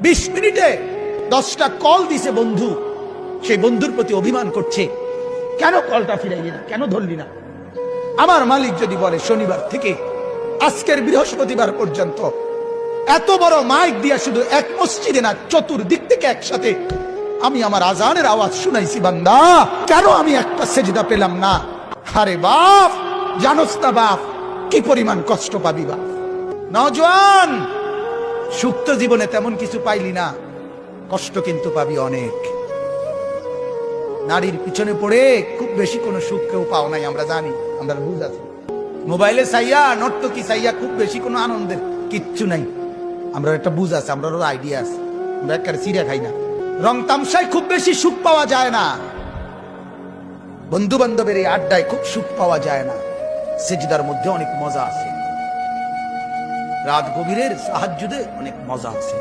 20 মিনিটে 10টা কল দিছে বন্ধু, সেই বন্ধুর প্রতি অভিমান করছে, কেন কলটা ফিরাইলি না, কেন ধরলি না। আমার মালিক যদি বলে শনিবার থেকে আজকের বৃহস্পতিবার পর্যন্ত এত বড় মাইক দিয়া শুধু এক মসজিদে না, চতুর্দিক থেকে একসাথে আমি আমার আজানের আওয়াজ শুনাইছি, বান্দা কেন আমি একটা সেজদা পেলাম না। আরে বাপ, জানোস না বাপ কি পরিমাণ কষ্ট পাবি বাপ। নওজোয়ান, সুপ্ত জীবনে তেমন কিছু পাইলি না, কষ্ট কিন্তু পাবি অনেক। নারীর পিছনে পড়ে খুব বেশি কোনো সুখ কেউ পাও নাই, আমরা জানি, আমরা বুঝ আছি। মোবাইলে চাইয়া, নর্তকী চাইয়া খুব বেশি কোনো আনন্দের কিচ্ছু নাই, আমরা একটা বুঝ আছে, আমরা আইডিয়া আছে। আমরা একটা চিড়া খাই না। রং তামসায় খুব বেশি সুখ পাওয়া যায় না, বন্ধু বান্ধবের এই আড্ডায় খুব সুখ পাওয়া যায় না। সেজদার মধ্যে অনেক মজা আছে, রাত গভীরের তাহাজ্জুদে অনেক মজা আছে।